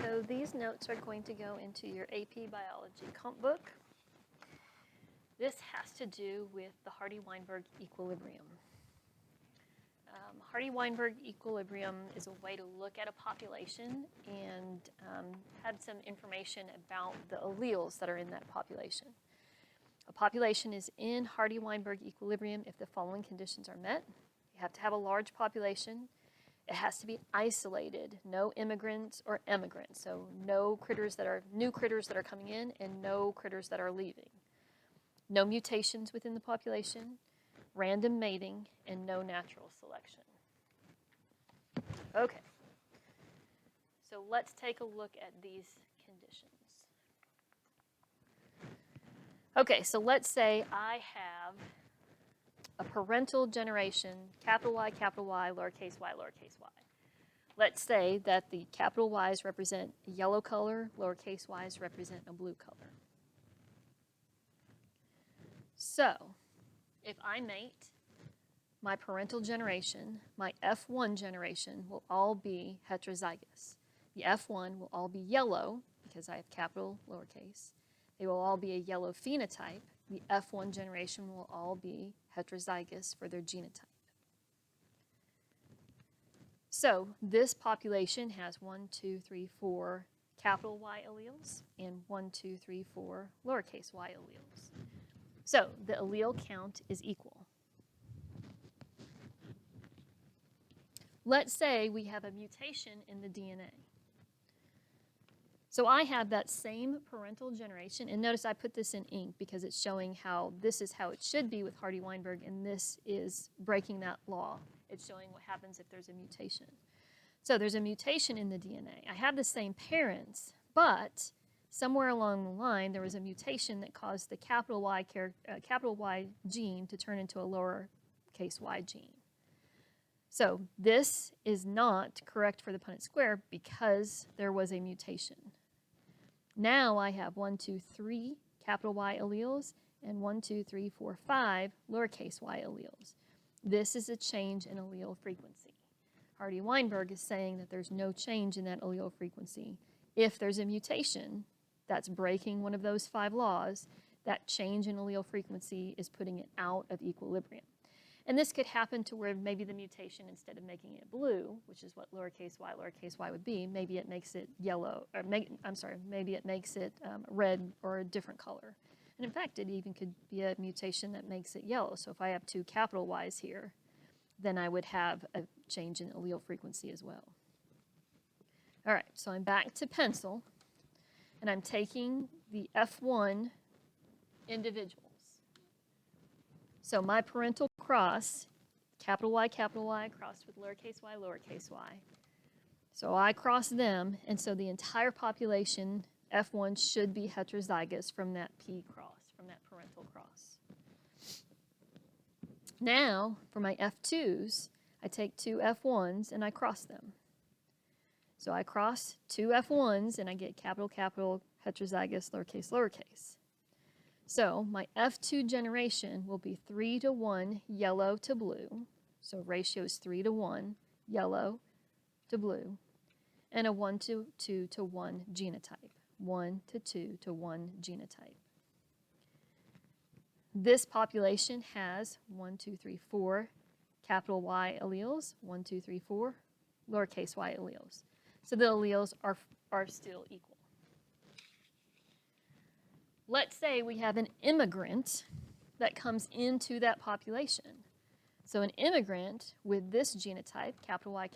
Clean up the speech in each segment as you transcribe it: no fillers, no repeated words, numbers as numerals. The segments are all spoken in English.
So these notes are going to go into your AP Biology comp book. This has to do with the Hardy-Weinberg equilibrium. Hardy-Weinberg equilibrium is a way to look at a population and have some information about the alleles that are in that population. A population is in Hardy-Weinberg equilibrium if the following conditions are met. You have to have a large population. It has to be isolated, no immigrants or emigrants, so no critters that are new critters that are coming in and no critters that are leaving. No mutations within the population, random mating, and no natural selection. Okay, so let's take a look at these conditions. Okay, so let's say I have a parental generation, capital Y, lowercase y, lowercase y. Let's say that the capital Y's represent a yellow color, lowercase y's represent a blue color. So, if I mate, my parental generation, my F1 generation will all be heterozygous. The F1 will all be yellow, because I have capital, lowercase. They will all be a yellow phenotype. The F1 generation will all be heterozygous for their genotype. So this population has 1, 2, 3, 4 capital Y alleles and 1, 2, 3, 4 lowercase y alleles. So the allele count is equal. Let's say we have a mutation in the DNA. So I have that same parental generation, and notice I put this in ink because it's showing how this is how it should be with Hardy-Weinberg, and this is breaking that law. It's showing what happens if there's a mutation. So there's a mutation in the DNA. I have the same parents, but somewhere along the line there was a mutation that caused the capital Y gene to turn into a lowercase y gene. So this is not correct for the Punnett square because there was a mutation. Now I have 1, 2, 3 capital Y alleles and 1, 2, 3, 4, 5 lowercase y alleles. This is a change in allele frequency. Hardy-Weinberg is saying that there's no change in that allele frequency. If there's a mutation that's breaking one of those 5 laws, that change in allele frequency is putting it out of equilibrium. And this could happen to where maybe the mutation, instead of making it blue, which is what lowercase y would be, maybe it makes it yellow, or maybe it makes it red or a different color. And in fact, it even could be a mutation that makes it yellow. So if I have 2 capital Y's here, then I would have a change in allele frequency as well. All right, so I'm back to pencil, and I'm taking the F1 individuals. So my parental cross, capital Y crossed with lowercase y. So I cross them, and so the entire population, F1, should be heterozygous from that P cross, from that parental cross. Now, for my F2s, I take 2 F1s and I cross them. So I cross 2 F1s and I get capital heterozygous lowercase. So my F2 generation will be 3 to 1 yellow to blue. So ratio is 3 to 1 yellow to blue. And a 1 to 2 to 1 genotype. 1 to 2 to 1 genotype. This population has 1, 2, 3, 4 capital Y alleles. 1, 2, 3, 4 lowercase y alleles. So the alleles are still equal. Let's say we have an immigrant that comes into that population. So an immigrant with this genotype, capital Y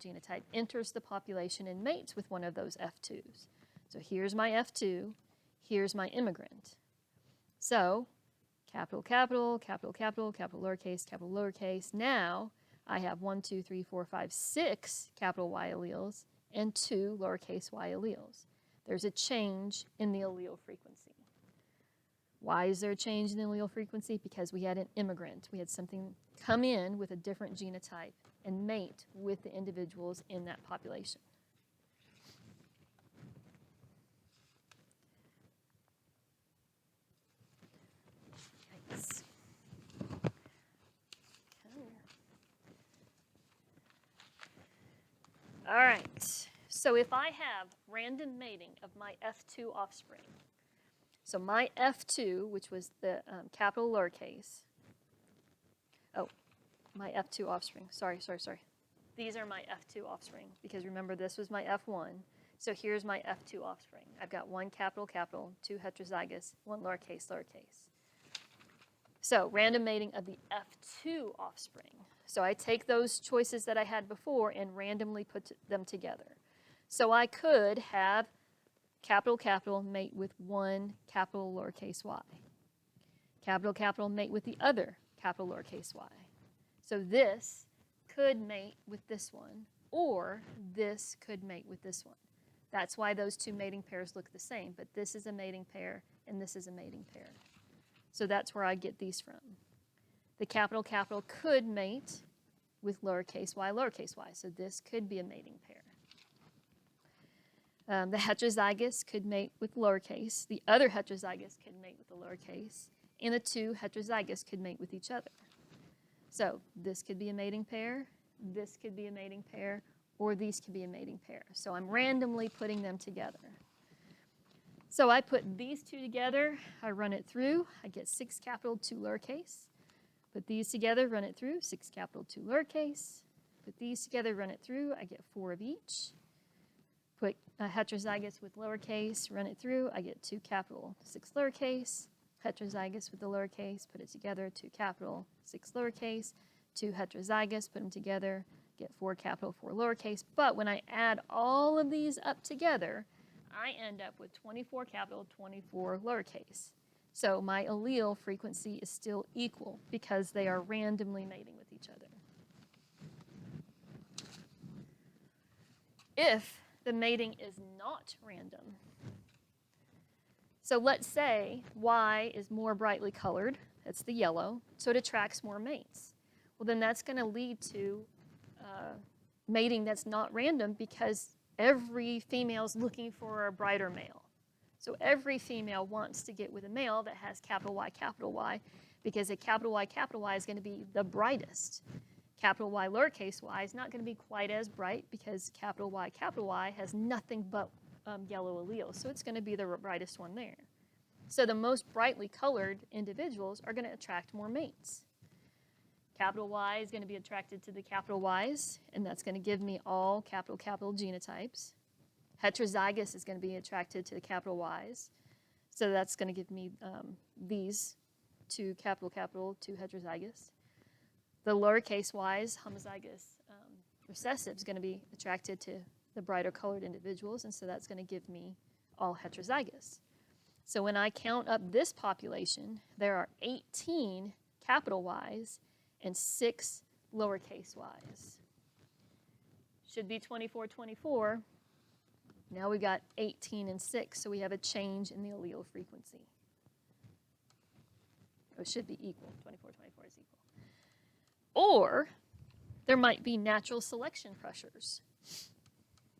genotype, enters the population and mates with one of those F2s. So here's my F2, here's my immigrant. So capital lowercase. Now I have 1, 2, 3, 4, 5, 6 capital Y alleles and 2 lowercase y alleles. There's a change in the allele frequency. Why is there a change in the allele frequency? Because we had an immigrant. We had something come in with a different genotype and mate with the individuals in that population. Yikes. Okay. All right. So if I have random mating of my F2 offspring, so my F2, which was the capital lowercase, oh, my F2 offspring, sorry. These are my F2 offspring, because remember this was my F1. So here's my F2 offspring. I've got one capital, capital, two heterozygous, one lowercase, lowercase. So random mating of the F2 offspring. So I take those choices that I had before and randomly put them together. So I could have capital, capital mate with one capital lowercase y. Capital, capital mate with the other capital lowercase y. So this could mate with this one, or this could mate with this one. That's why those two mating pairs look the same, but this is a mating pair and this is a mating pair. So that's where I get these from. The capital, capital could mate with lowercase y, so this could be a mating pair. The heterozygous could mate with lowercase, the other heterozygous could mate with the lowercase, and the two heterozygous could mate with each other. So this could be a mating pair, this could be a mating pair, or these could be a mating pair. So I'm randomly putting them together. So I put these two together, I run it through, I get 6 capital, 2 lowercase. Put these together, run it through, 6 capital, 2 lowercase. Put these together, run it through, I get 4 of each. Put a heterozygous with lowercase, run it through, I get 2 capital, 6 lowercase. Heterozygous with the lowercase, put it together, 2 capital, 6 lowercase. 2 heterozygous, put them together, get 4 capital, 4 lowercase. But when I add all of these up together, I end up with 24 capital, 24 lowercase. So my allele frequency is still equal because they are randomly mating with each other. If the mating is not random, so let's say Y is more brightly colored, that's the yellow, so it attracts more mates. Well, then that's going to lead to mating that's not random because every female is looking for a brighter male. So every female wants to get with a male that has capital Y, because a capital Y is going to be the brightest. Capital Y, lowercase y is not going to be quite as bright because capital Y has nothing but yellow alleles. So it's going to be the brightest one there. So the most brightly colored individuals are going to attract more mates. Capital Y is going to be attracted to the capital Ys, and that's going to give me all capital genotypes. Heterozygous is going to be attracted to the capital Ys, so that's going to give me these 2 capital, 2 heterozygous. The lowercase y's, homozygous recessive, is going to be attracted to the brighter colored individuals, and so that's going to give me all heterozygous. So when I count up this population, there are 18 capital Ys and 6 lowercase y's. Should be 24, 24. Now we got 18 and 6, so we have a change in the allele frequency. It should be equal. 24, 24 is equal. Or there might be natural selection pressures.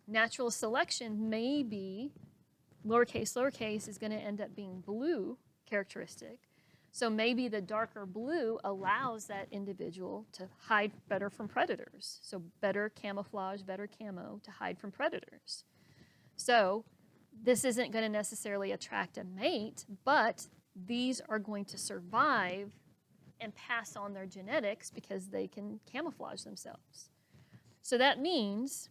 Natural selection may be lowercase is going to end up being blue characteristic. So maybe the darker blue allows that individual to hide better from predators. So better camouflage, better camo to hide from predators. So this isn't going to necessarily attract a mate, but these are going to survive and pass on their genetics because they can camouflage themselves. So that means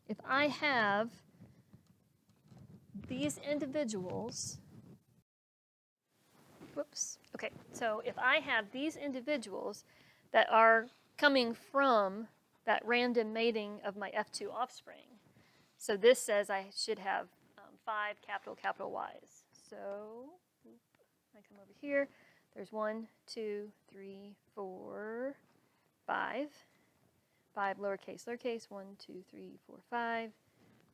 if I have these individuals, so if I have these individuals that are coming from that random mating of my F2 offspring, so this says I should have 5 capital Ys. So I come over here. There's 1, 2, 3, 4, 5. 5 lowercase, 1, 2, 3, 4, 5.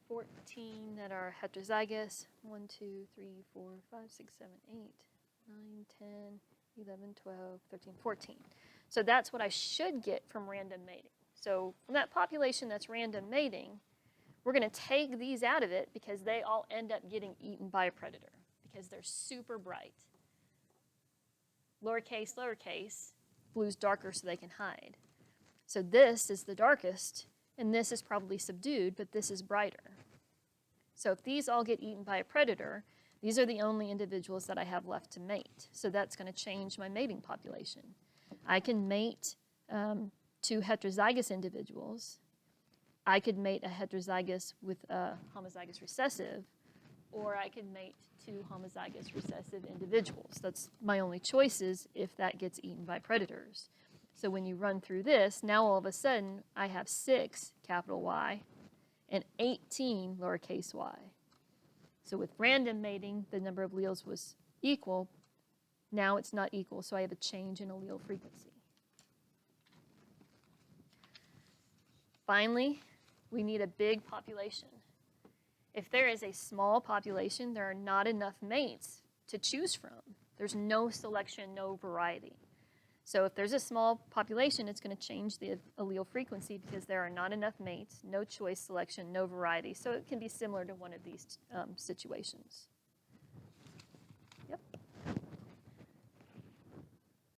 14 that are heterozygous. 1, 2, 3, 4, 5, 6, 7, 8, 9, 10, 11, 12, 13, 14. So that's what I should get from random mating. So from that population that's random mating, we're going to take these out of it because they all end up getting eaten by a predator because they're super bright. Lowercase, blue's darker so they can hide. So this is the darkest, and this is probably subdued, but this is brighter. So if these all get eaten by a predator, these are the only individuals that I have left to mate. So that's going to change my mating population. I can mate two heterozygous individuals. I could mate a heterozygous with a homozygous recessive, or I could mate two homozygous recessive individuals. That's my only choices if that gets eaten by predators. So when you run through this, now all of a sudden I have 6 capital Y and 18 lowercase y. So with random mating, the number of alleles was equal. Now it's not equal, so I have a change in allele frequency. Finally, we need a big population. If there is a small population, there are not enough mates to choose from. There's no selection, no variety. So if there's a small population, it's going to change the allele frequency because there are not enough mates, no choice selection, no variety. So it can be similar to one of these situations. Yep.